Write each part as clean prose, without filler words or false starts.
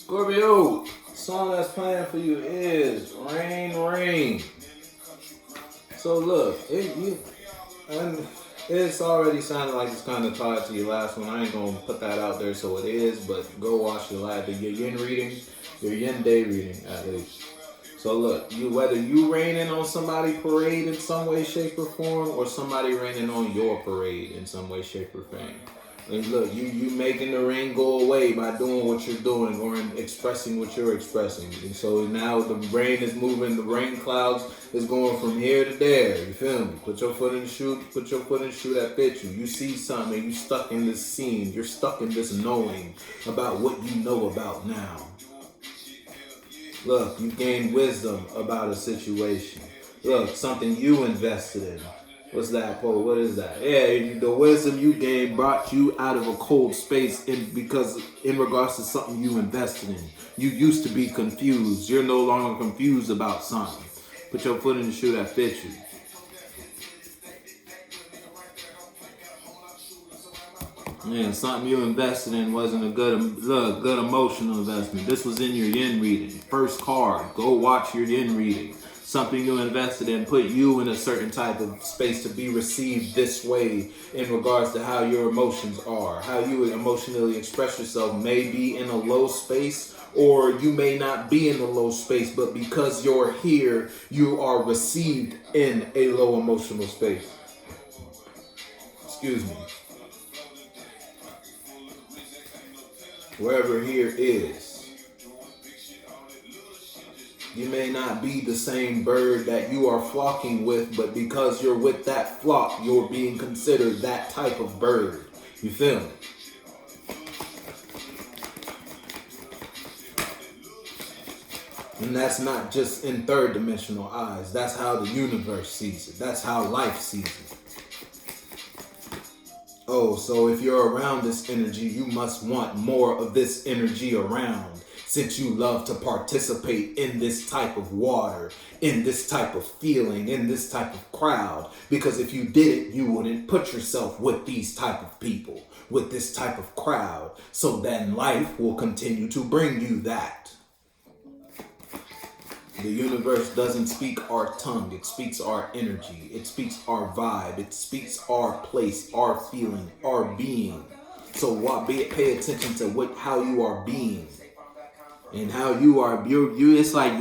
Scorpio, the song that's playing for you is Rain, Rain. So look, it's already sounding like it's kind of tied to your last one. I ain't going to put that out there so it is, but go watch your yin reading, your yin day reading at least. So look, whether you raining on somebody's parade in some way, shape, or form, or somebody raining on your parade in some way, shape, or form. And look, you making the rain go away by doing what you're doing or expressing what you're expressing. And so now the rain is moving, the rain clouds is going from here to there. You feel me? Put your foot in the shoe, that fit you. You see something and you stuck in this scene. You're stuck in this knowing about what you know about now. Look, you gained wisdom about a situation. Look, something you invested in. What's that, Paul? What is that? Yeah, the wisdom you gained brought you out of a cold space because in regards to something you invested in. You used to be confused. You're no longer confused about something. Put your foot in the shoe that fits you. Man, something you invested in wasn't a good emotional investment. This was in your yin reading. First card, go watch your yin reading. Something you invested in put you in a certain type of space to be received this way in regards to how your emotions are. How you emotionally express yourself may be in a low space or you may not be in a low space, but because you're here, you are received in a low emotional space. Excuse me. Wherever here is. You may not be the same bird that you are flocking with, but because you're with that flock, you're being considered that type of bird. You feel me? And that's not just in third dimensional eyes. That's how the universe sees it. That's how life sees it. Oh, so if you're around this energy, you must want more of this energy around. Since you love to participate in this type of water, in this type of feeling, in this type of crowd. Because if you didn't, you wouldn't put yourself with these type of people, with this type of crowd. So then life will continue to bring you that. The universe doesn't speak our tongue. It speaks our energy. It speaks our vibe. It speaks our place, our feeling, our being. So pay attention to how you are being. And how you are, it's like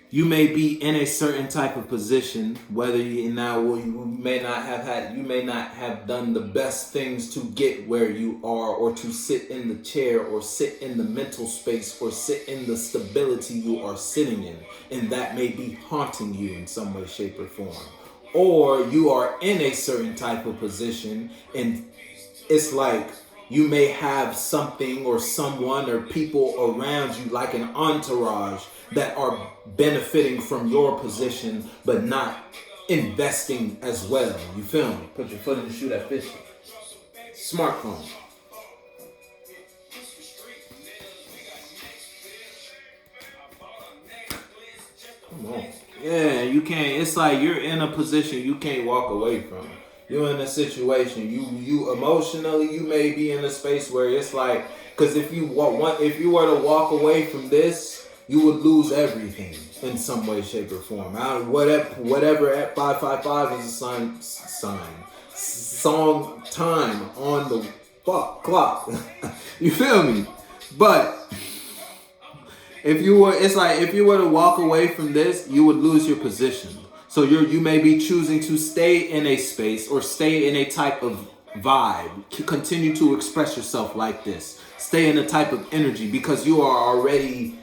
you may be in a certain type of position, whether you may not have done the best things to get where you are, or to sit in the chair, or sit in the mental space, or sit in the stability you are sitting in. And that may be haunting you in some way, shape, or form. Or you are in a certain type of position, and it's like, you may have something or someone or people around you like an entourage that are benefiting from your position but not investing as well. You feel me? Put your foot in the shoe that fits you. Smartphone. Come on. Yeah, you can't. It's like you're in a position you can't walk away from. You're in a situation, you emotionally, you may be in a space where it's like, because if you were to walk away from this, you would lose everything in some way, shape, or form. Whatever at 555 is a song time on the clock. You feel me? But if you were to walk away from this, you would lose your position. So you may be choosing to stay in a space or stay in a type of vibe. Continue to express yourself like this. Stay in a type of energy because you are already,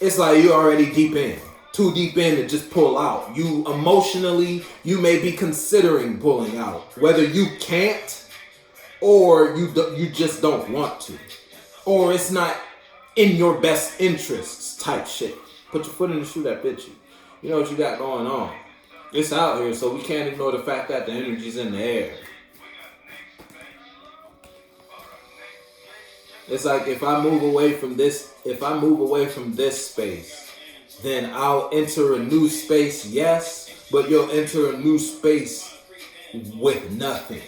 it's like you're already deep in. Too deep in to just pull out. You emotionally, you may be considering pulling out. Whether you can't or you just don't want to. Or it's not in your best interests type shit. Put your foot in the shoe that fits you. You know what you got going on. It's out here, so we can't ignore the fact that the energy's in the air. It's like if I move away from this space, then I'll enter a new space, yes, but you'll enter a new space with nothing.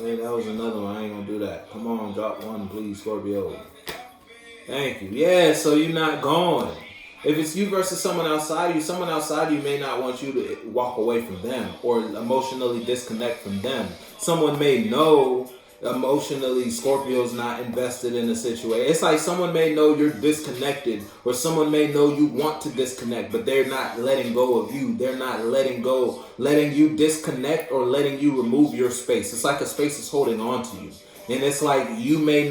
Hey, that was another one. I ain't gonna do that. Come on, drop one, please, Scorpio. Thank you. Yeah, so you're not going. If it's you versus someone outside you may not want you to walk away from them or emotionally disconnect from them. Someone may know emotionally Scorpio's not invested in a situation. It's like someone may know you're disconnected, or someone may know you want to disconnect, but they're not letting go of you. They're not letting you disconnect or letting you remove your space. It's like a space is holding on to you. And it's like you may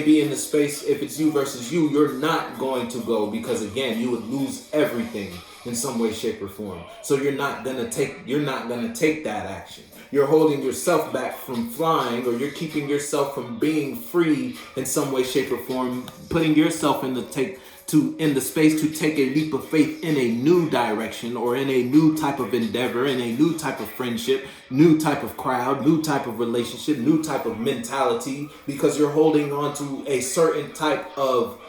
be in the space. If it's you versus you, you're not going to go, because again, you would lose everything in some way, shape, or form. So you're not gonna take that action. You're holding yourself back from flying, or you're keeping yourself from being free in some way, shape, or form, putting yourself in the space to take a leap of faith in a new direction, or in a new type of endeavor, in a new type of friendship, new type of crowd, new type of relationship, new type of mentality, because you're holding on to a certain type of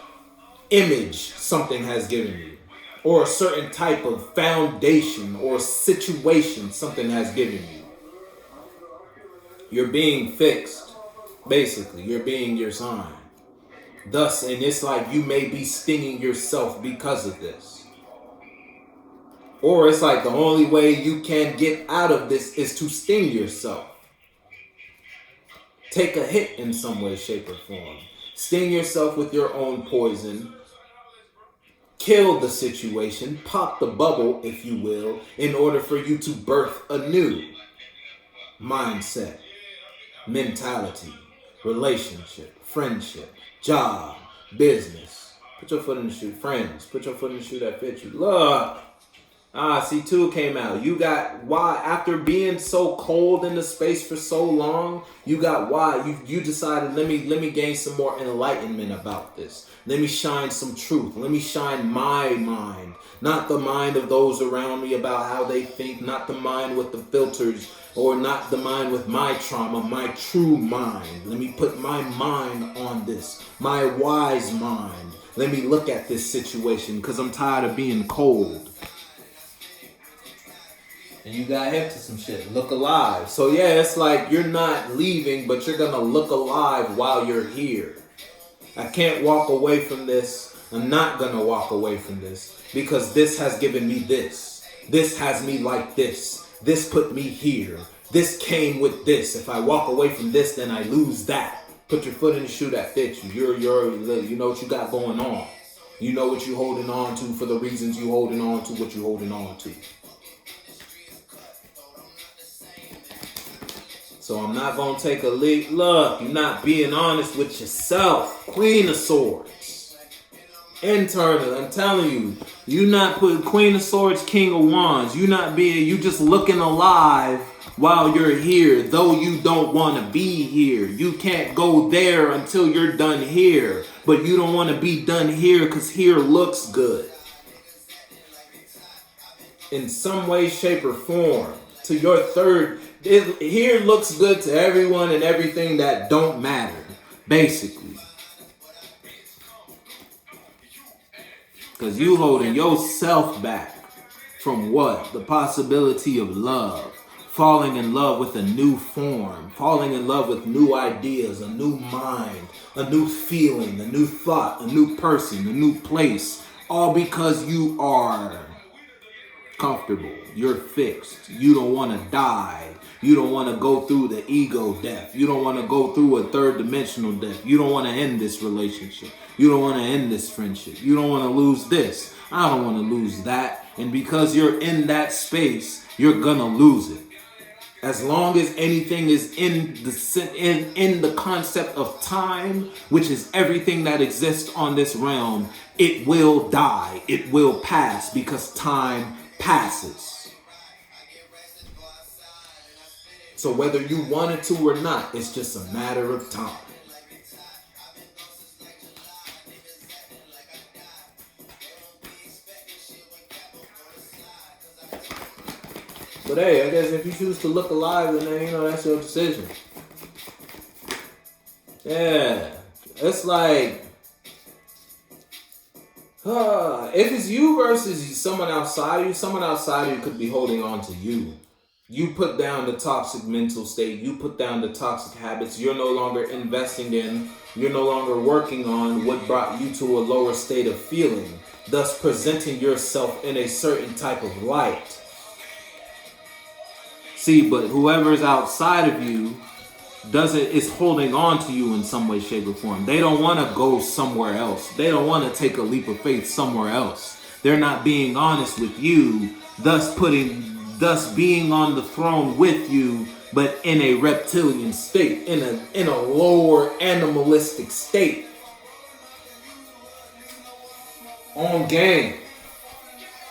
image something has given you, or a certain type of foundation or situation something has given you. You're being fixed, basically. You're being your sign. Thus, and it's like you may be stinging yourself because of this. Or it's like the only way you can get out of this is to sting yourself. Take a hit in some way, shape, or form. Sting yourself with your own poison. Kill the situation. Pop the bubble, if you will, in order for you to birth a new mindset, mentality, relationship, friendship, job, business. Put your foot in the shoe. Friends, put your foot in the shoe that fits you. Look. See, 2 came out. You got why, after being so cold in the space for so long, you got why. You decided, let me gain some more enlightenment about this. Let me shine some truth. Let me shine my mind. Not the mind of those around me about how they think. Not the mind with the filters, or not the mind with my trauma. My true mind. Let me put my mind on this. My wise mind. Let me look at this situation, because I'm tired of being cold. And you got hip to some shit. Look alive. So yeah, it's like you're not leaving, but you're gonna look alive while you're here. I can't walk away from this. I'm not gonna walk away from this, because this has given me this. This has me like this. This put me here. This came with this. If I walk away from this, then I lose that. Put your foot in the shoe that fits you. You know what you got going on. You know what you're holding on to for the reasons you're holding on to what you're holding on to. So I'm not going to take a leap. Look, you're not being honest with yourself. Queen of Swords. Internal, I'm telling you. You not putting Queen of Swords, King of Wands. You just looking alive while you're here, though you don't want to be here. You can't go there until you're done here. But you don't want to be done here because here looks good. In some way, shape, or form. To your third... here looks good to everyone and everything that don't matter, basically. Because you holding yourself back from what? The possibility of love. Falling in love with a new form. Falling in love with new ideas, a new mind, a new feeling, a new thought, a new person, a new place. All because you are comfortable. You're fixed. You don't want to die. You don't want to go through the ego death. You don't want to go through a third dimensional death. You don't want to end this relationship. You don't want to end this friendship. You don't want to lose this. I don't want to lose that. And because you're in that space, you're going to lose it. As long as anything is in the concept of time, which is everything that exists on this realm, it will die. It will pass, because time passes. So whether you wanted to or not, it's just a matter of time. But hey, I guess if you choose to look alive, then that's your decision. Yeah, it's like, if it's you versus someone outside of you could be holding on to you. You put down the toxic mental state. You put down the toxic habits. You're no longer investing in, you're no longer working on what brought you to a lower state of feeling, thus presenting yourself in a certain type of light. See, but whoever's outside of you is holding on to you in some way, shape, or form. They don't want to go somewhere else. They don't want to take a leap of faith somewhere else. They're not being honest with you, thus being on the throne with you, but in a reptilian state, in a lower animalistic state. On game.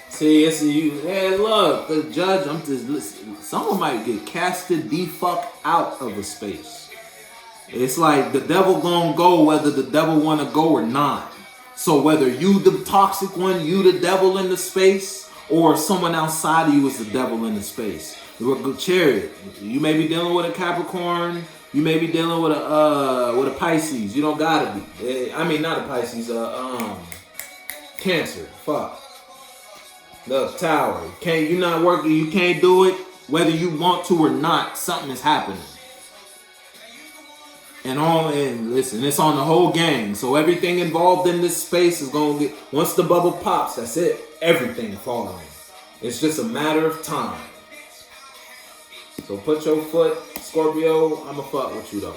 See, it's you. Hey, look, the judge. I'm just listening. Someone might get casted the fuck out of a space. It's like the devil gonna go whether the devil wanna go or not. So whether you the toxic one, you the devil in the space, or someone outside of you is the devil in the space. Chariot. You may be dealing with a Capricorn. You may be dealing with a Pisces. You don't gotta be. I mean, not a Pisces. Cancer. Fuck. The Tower. You're not working. You can't do it. Whether you want to or not, something is happening. And listen, it's on the whole gang. So everything involved in this space is gonna get. Once the bubble pops, that's it. Everything falling. It's just a matter of time. So put your foot, Scorpio. I'ma fuck with you though.